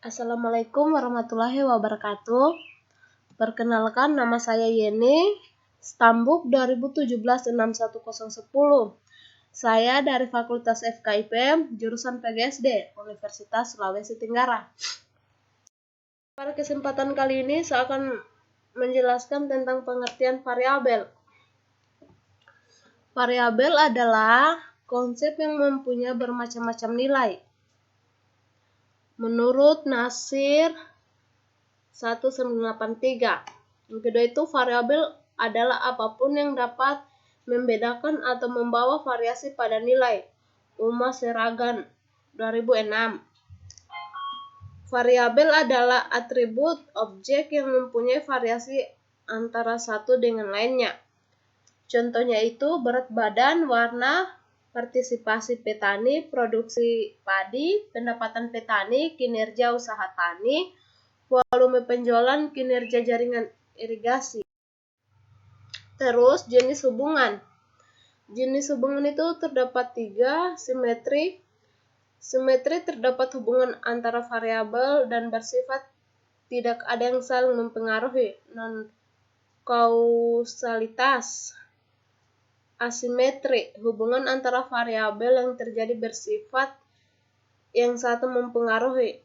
Assalamualaikum warahmatullahi wabarakatuh. Perkenalkan, nama saya Yeni, Stambuk 2017-61010. Saya dari Fakultas FKIPM, jurusan PGSD, Universitas Sulawesi Tenggara. Pada kesempatan kali ini saya akan menjelaskan tentang pengertian variabel. Variabel adalah konsep yang mempunyai bermacam-macam nilai. Menurut Nasir 1983. Yang kedua itu, variabel adalah apapun yang dapat membedakan atau membawa variasi pada nilai. Umar Seragan 2006. Variabel adalah atribut objek yang mempunyai variasi antara satu dengan lainnya. Contohnya itu berat badan, warna, partisipasi petani, produksi padi, pendapatan petani, kinerja usaha tani, volume penjualan, kinerja jaringan irigasi. Terus jenis hubungan. Jenis hubungan itu terdapat 3, simetri. Simetri terdapat hubungan antara variabel dan bersifat tidak ada yang saling mempengaruhi, non-kausalitas. Asimetri, hubungan antara variabel yang terjadi bersifat yang satu mempengaruhi,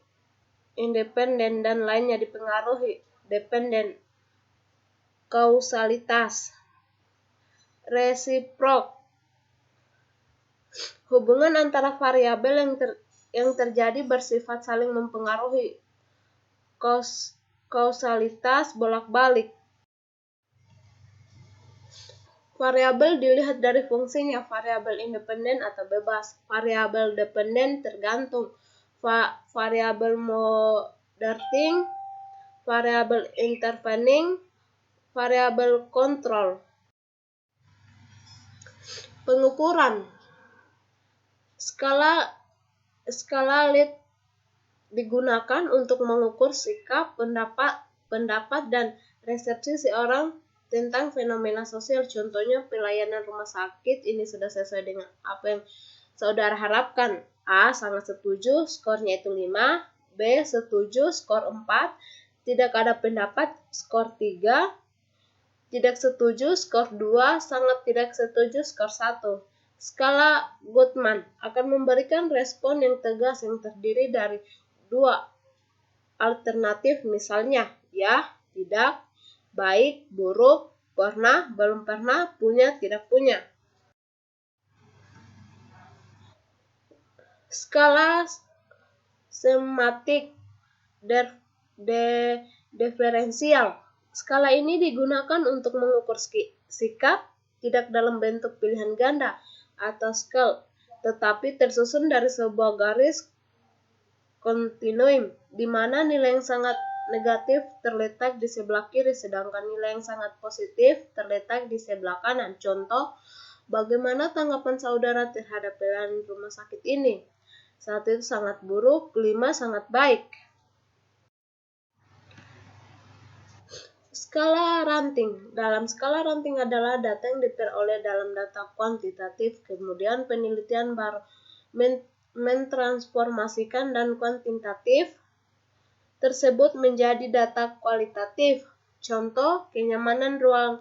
independen, dan lainnya dipengaruhi, dependen. Kausalitas. Resiprok, hubungan antara variabel yang terjadi bersifat saling mempengaruhi, kausalitas bolak-balik. Variabel dilihat dari fungsinya, variabel independen atau bebas, variabel dependen tergantung, variabel moderating, variabel intervening, variabel kontrol. Pengukuran. Skala Likert digunakan untuk mengukur sikap, pendapat dan resepsi seorang tentang fenomena sosial. Contohnya pelayanan rumah sakit ini sudah sesuai dengan apa yang saudara harapkan. A. Sangat setuju, skornya itu 5. B. Setuju, skor 4. Tidak ada pendapat, skor 3. Tidak setuju, skor 2. Sangat tidak setuju, skor 1. Skala Goodman akan memberikan respon yang tegas yang terdiri dari 2 alternatif, misalnya ya, tidak, baik, buruk, pernah, belum pernah, punya, tidak punya. Skala Semantik diferensial. Skala ini digunakan untuk mengukur sikap tidak dalam bentuk pilihan ganda atau skala, tetapi tersusun dari sebuah garis kontinuum, di mana nilai yang sangat negatif terletak di sebelah kiri, sedangkan nilai yang sangat positif terletak di sebelah kanan. Contoh, bagaimana tanggapan saudara terhadap pelayanan rumah sakit ini? 1 itu sangat buruk, 5 sangat baik. Skala ranting. Dalam skala ranting adalah data yang diperoleh dalam data kuantitatif, kemudian penelitian baru mentransformasikan dan kuantitatif tersebut menjadi data kualitatif. Contoh, kenyamanan ruang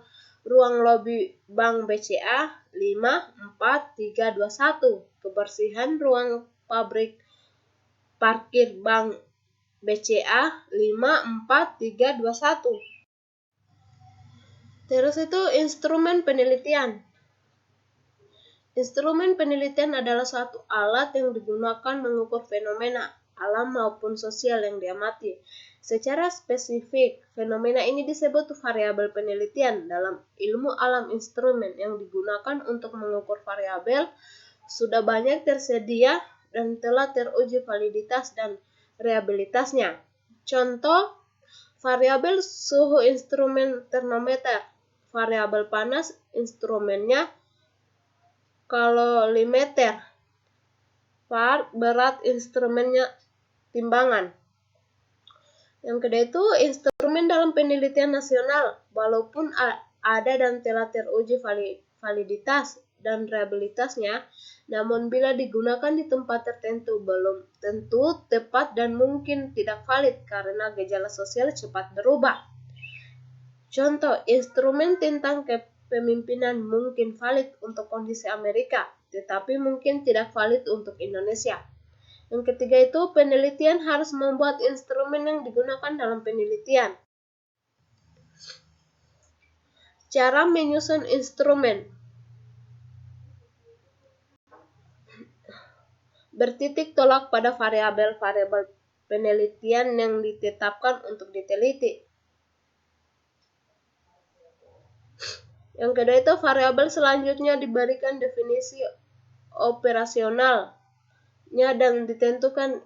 lobi bank BCA 5, 4, 3, 2, 1. Kebersihan ruang pabrik parkir bank BCA 5, 4, 3, 2, 1. Terus itu instrumen penelitian. Instrumen penelitian adalah suatu alat yang digunakan mengukur fenomena alam maupun sosial yang diamati. Secara spesifik, fenomena ini disebut variabel penelitian. Dalam ilmu alam, instrumen yang digunakan untuk mengukur variabel sudah banyak tersedia dan telah teruji validitas dan reliabilitasnya. Contoh, variabel suhu instrumen termometer, variabel panas instrumennya kalorimeter, berat instrumennya timbangan. Yang kedua itu instrumen dalam penelitian nasional, walaupun ada dan telah teruji validitas, dan rehabilitasnya, namun bila digunakan di tempat tertentu belum tentu tepat dan mungkin tidak valid karena gejala sosial cepat berubah. Contoh, instrumen tentang kepemimpinan mungkin valid untuk kondisi Amerika, tetapi mungkin tidak valid untuk Indonesia. Yang ketiga itu, penelitian harus membuat instrumen yang digunakan dalam penelitian. Cara menyusun instrumen. Bertitik tolak pada variabel-variabel penelitian yang ditetapkan untuk diteliti. Yang kedua itu, variabel selanjutnya diberikan definisi operasionalnya dan ditentukan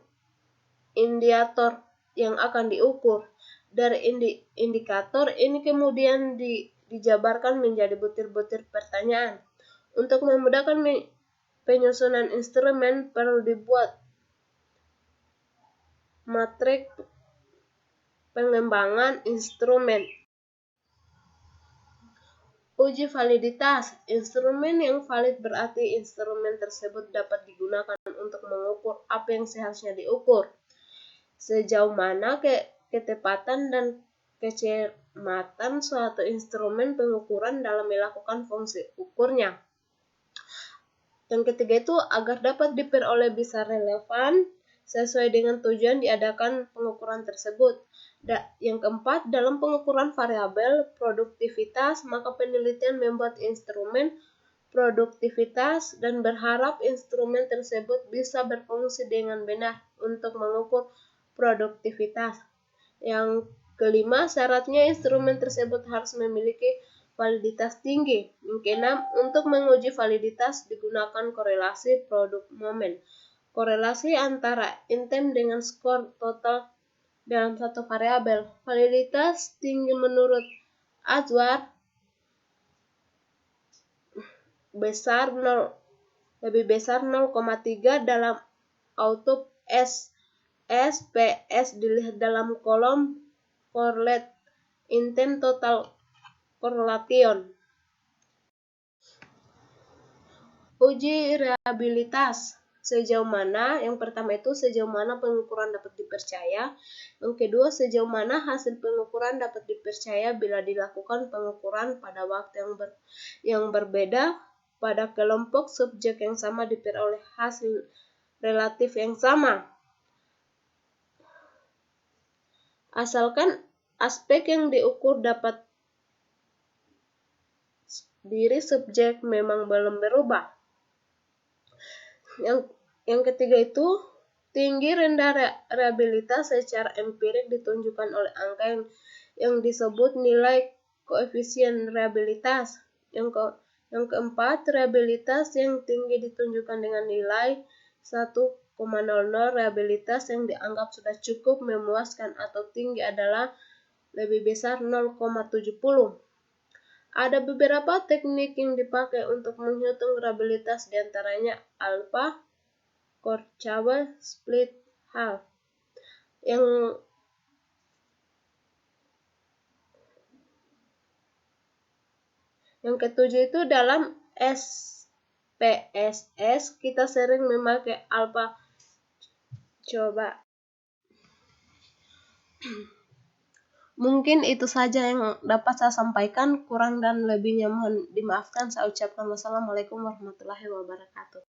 indikator yang akan diukur. Dari indikator ini kemudian dijabarkan menjadi butir-butir pertanyaan. Untuk memudahkan penyusunan instrumen perlu dibuat matriks pengembangan instrumen. Uji validitas. Instrumen yang valid berarti instrumen tersebut dapat digunakan untuk mengukur apa yang seharusnya diukur. Sejauh mana ketepatan dan kecermatan suatu instrumen pengukuran dalam melakukan fungsi ukurnya. Yang ketiga itu, agar dapat diperoleh bisa relevan sesuai dengan tujuan diadakan pengukuran tersebut. Yang keempat, dalam pengukuran variabel produktivitas, maka penelitian membuat instrumen produktivitas dan berharap instrumen tersebut bisa berfungsi dengan benar untuk mengukur produktivitas. Yang kelima, syaratnya instrumen tersebut harus memiliki validitas tinggi. Yang keenam, untuk menguji validitas digunakan korelasi produk momen. Korelasi antara intem dengan skor total dalam satu variabel. Validitas tinggi menurut Azwar lebih besar 0,3 dalam output SPS dilihat dalam kolom correlate intem total correlation. Uji reliabilitas. Sejauh mana? Yang pertama itu sejauh mana pengukuran dapat dipercaya. Yang kedua, sejauh mana hasil pengukuran dapat dipercaya bila dilakukan pengukuran pada waktu yang berbeda pada kelompok subjek yang sama diperoleh hasil relatif yang sama. Asalkan aspek yang diukur dapat diri subjek memang belum berubah. Yang ketiga itu, tinggi rendah reliabilitas secara empirik ditunjukkan oleh angka yang disebut nilai koefisien reliabilitas. Yang keempat, reliabilitas yang tinggi ditunjukkan dengan nilai 1,00. Reliabilitas yang dianggap sudah cukup memuaskan atau tinggi adalah lebih besar 0,70. Ada beberapa teknik yang dipakai untuk menghitung reliabilitas, diantaranya alpha, Korsakoff, split half. Yang ketujuh itu, dalam SPSS kita sering memakai alpha. Coba. Mungkin itu saja yang dapat saya sampaikan. Kurang dan lebihnya mohon dimaafkan. Saya ucapkan wassalamualaikum warahmatullahi wabarakatuh.